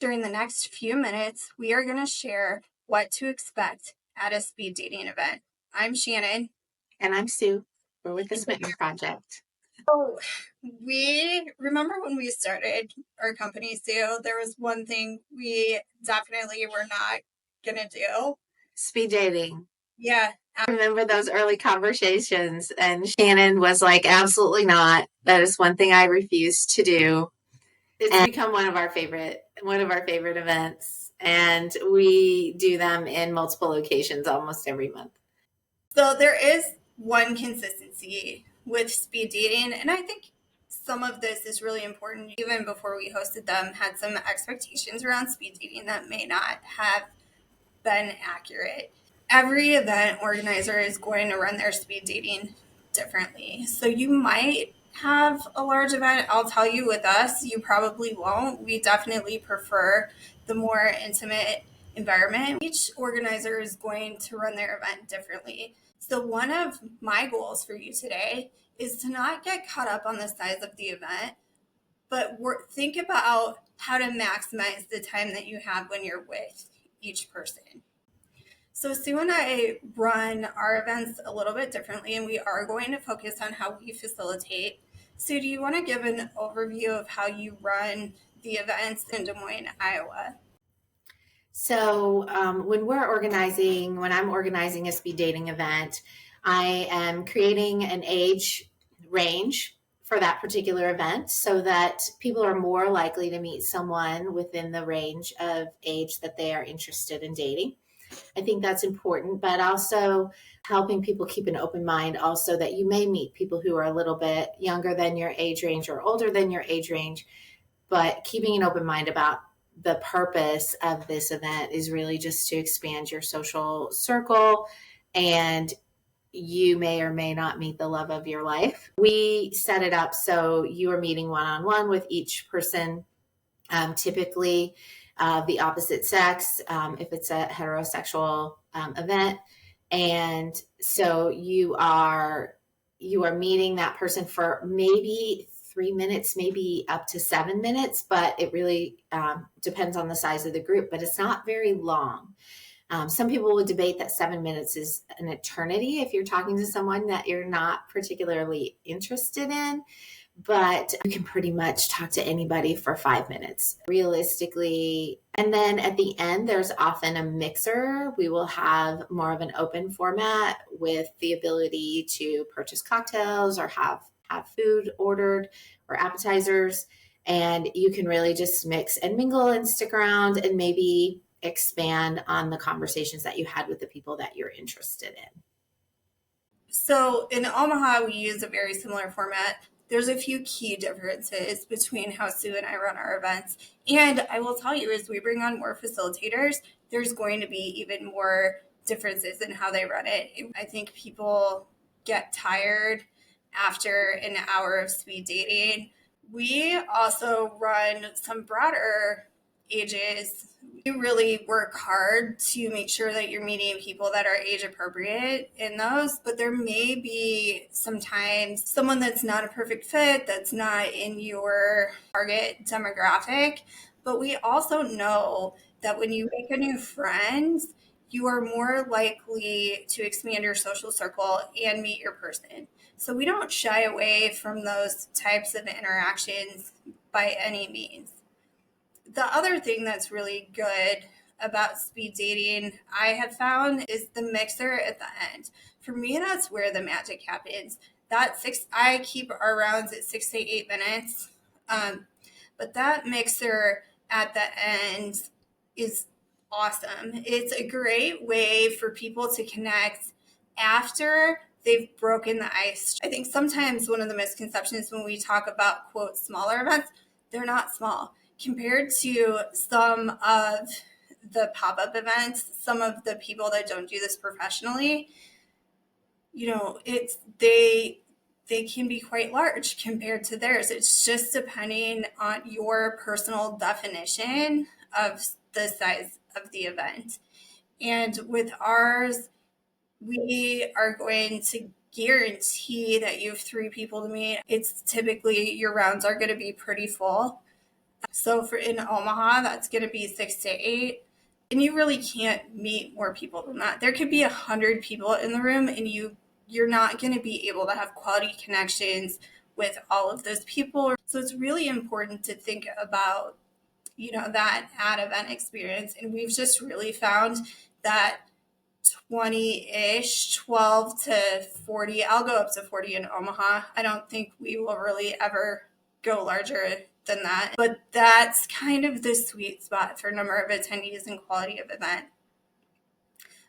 During the next few minutes, we are going to share what to expect at a speed dating event. I'm Shannon. And I'm Sue. We're with the Smitten Project. So, we remember when we started our company, Sue, there was one thing we definitely were not going to do. Speed dating. Yeah. I remember those early conversations, and Shannon was like, absolutely not. That is one thing I refuse to do. It's become one of our favorite events, and we do them in multiple locations almost every month. So there is one consistency with speed dating, and I think some of this is really important. Even before we hosted them, had some expectations around speed dating that may not have been accurate. Every event organizer is going to run their speed dating differently. So you might have a large event. I'll tell you, with us, you probably won't. We definitely prefer the more intimate environment. Each organizer is going to run their event differently. So one of my goals for you today is to not get caught up on the size of the event, but think about how to maximize the time that you have when you're with each person. So Sue and I run our events a little bit differently, and we are going to focus on how we facilitate. Sue, do you want to give an overview of how you run the events in Des Moines, Iowa? So when I'm organizing a speed dating event, I am creating an age range for that particular event so that people are more likely to meet someone within the range of age that they are interested in dating. I think that's important, but also helping people keep an open mind also that you may meet people who are a little bit younger than your age range or older than your age range, but keeping an open mind about the purpose of this event is really just to expand your social circle, and you may or may not meet the love of your life. We set it up so you are meeting one-on-one with each person, typically the opposite sex, if it's a heterosexual event. And so you are meeting that person for maybe 3 minutes, maybe up to 7 minutes, but it really depends on the size of the group, but it's not very long. Some people would debate that 7 minutes is an eternity if you're talking to someone that you're not particularly interested in, but you can pretty much talk to anybody for 5 minutes realistically. And then at the end, there's often a mixer. We will have more of an open format with the ability to purchase cocktails or have food ordered or appetizers. And you can really just mix and mingle and stick around and maybe expand on the conversations that you had with the people that you're interested in. So in Omaha, we use a very similar format. There's a few key differences between how Sue and I run our events. And I will tell you, as we bring on more facilitators, there's going to be even more differences in how they run it. I think people get tired after an hour of speed dating. We also run some broader ages. We really work hard to make sure that you're meeting people that are age appropriate in those, but there may be sometimes someone that's not a perfect fit, that's not in your target demographic. But we also know that when you make a new friend, you are more likely to expand your social circle and meet your person. So we don't shy away from those types of interactions by any means. The other thing that's really good about speed dating, I have found, is the mixer at the end. For me, that's where the magic happens. I keep our rounds at 6 to 8 minutes, but that mixer at the end is awesome. It's a great way for people to connect after they've broken the ice. I think sometimes one of the misconceptions when we talk about, quote, smaller events, they're not small compared to some of the pop-up events, some of the people that don't do this professionally. They can be quite large compared to theirs. It's just depending on your personal definition of the size of the event. And with ours, we are going to guarantee that you have 3 people to meet. It's typically, your rounds are going to be pretty full. So for in Omaha, that's going to be 6 to 8. And you really can't meet more people than that. There could be 100 people in the room, and you're not going to be able to have quality connections with all of those people. So it's really important to think about, that ad event experience. And we've just really found that 20-ish, 12 to 40. I'll go up to 40 in Omaha. I don't think we will really ever go larger than that. But that's kind of the sweet spot for number of attendees and quality of event.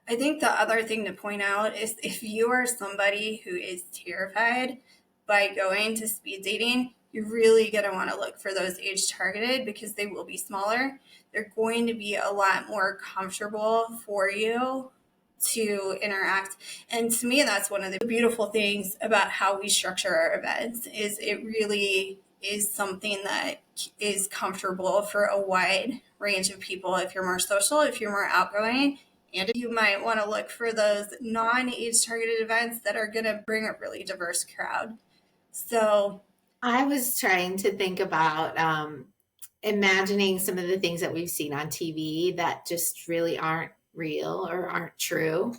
I think the other thing to point out is if you are somebody who is terrified by going to speed dating, you're really going to want to look for those age targeted because they will be smaller. They're going to be a lot more comfortable for you to interact. And to me, that's one of the beautiful things about how we structure our events is it really is something that is comfortable for a wide range of people. If you're more social, if you're more outgoing, and you might want to look for those non-age targeted events that are going to bring a really diverse crowd. So I was trying to think about imagining some of the things that we've seen on TV that just really aren't real or aren't true,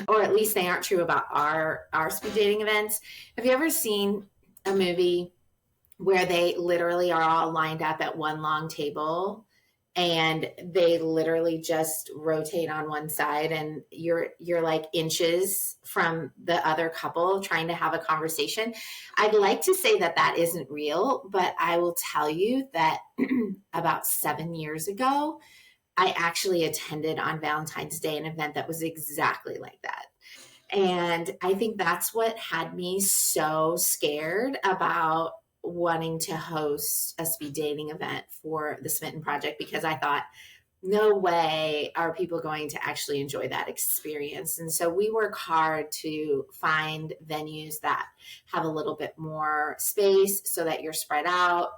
or at least they aren't true about our speed dating events. Have you ever seen a movie where they literally are all lined up at one long table and they literally just rotate on one side and you're like inches from the other couple trying to have a conversation? I'd like to say that that isn't real, but I will tell you that about 7 years ago I actually attended on Valentine's Day an event that was exactly like that. And I think that's what had me so scared about wanting to host a speed dating event for the Smitten Project, because I thought, no way are people going to actually enjoy that experience. And so we work hard to find venues that have a little bit more space so that you're spread out.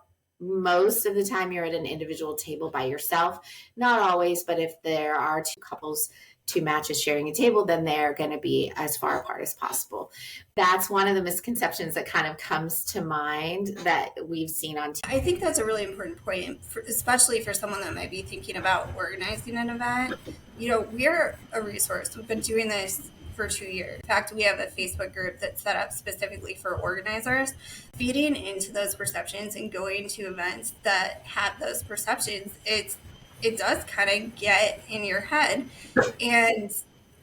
Most of the time you're at an individual table by yourself. Not always, but if there are two couples, two matches sharing a table, then they're going to be as far apart as possible. That's one of the misconceptions that kind of comes to mind that we've seen on TV. I think that's a really important point, especially for someone that might be thinking about organizing an event. We're a resource. We've been doing this for 2 years. In fact, we have a Facebook group that's set up specifically for organizers. Feeding into those perceptions and going to events that have those perceptions, it does kind of get in your head. And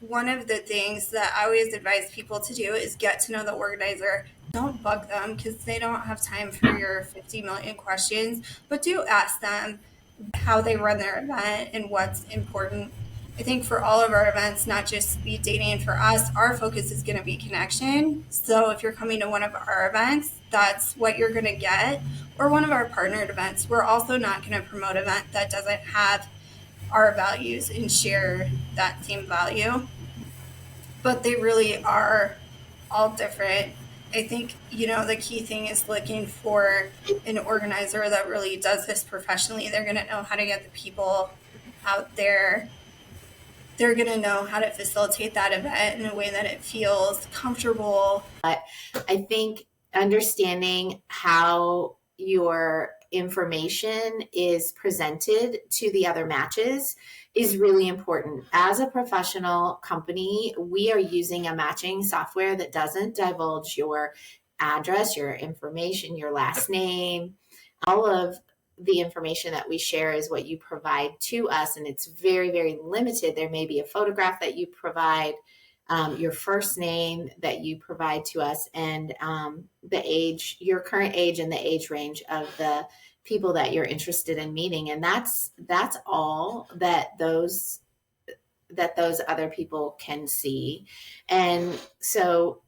one of the things that I always advise people to do is get to know the organizer. Don't bug them because they don't have time for your 50 million questions, but do ask them how they run their event and what's important. I think for all of our events, not just speed dating, for us, our focus is going to be connection. So if you're coming to one of our events, that's what you're going to get. Or one of our partnered events, we're also not going to promote an event that doesn't have our values and share that same value. But they really are all different. I think, the key thing is looking for an organizer that really does this professionally. They're going to know how to get the people out there. They're going to know how to facilitate that event in a way that it feels comfortable. But I think understanding how your information is presented to the other matches is really important. As a professional company, we are using a matching software that doesn't divulge your address, your information, your last name. All of the information that we share is what you provide to us, and it's very, very limited. There may be a photograph that you provide, your first name that you provide to us, and the age, your current age, and the age range of the people that you're interested in meeting. And that's all that those other people can see. And so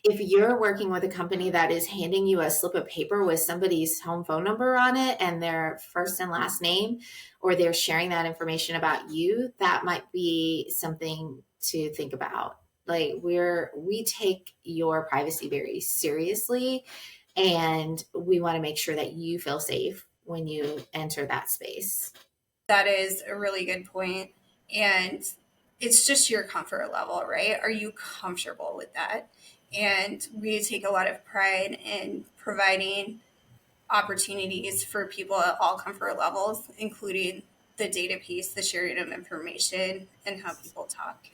if you're working with a company that is handing you a slip of paper with somebody's home phone number on it and their first and last name, or they're sharing that information about you, that might be something to think about. Like, we take your privacy very seriously, and we want to make sure that you feel safe when you enter that space. That is a really good point. And it's just your comfort level, right? Are you comfortable with that? And we take a lot of pride in providing opportunities for people at all comfort levels, including the data piece, the sharing of information, and how people talk.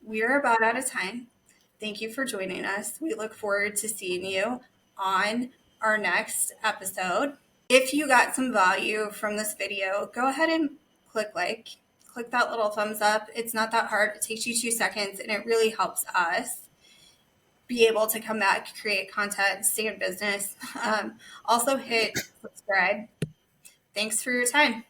We're about out of time. Thank you for joining us. We look forward to seeing you on our next episode. If you got some value from this video, go ahead and click that little thumbs up. It's not that hard. It takes you 2 seconds, and it really helps us be able to come back, create content, stay in business. Also hit subscribe. Thanks for your time.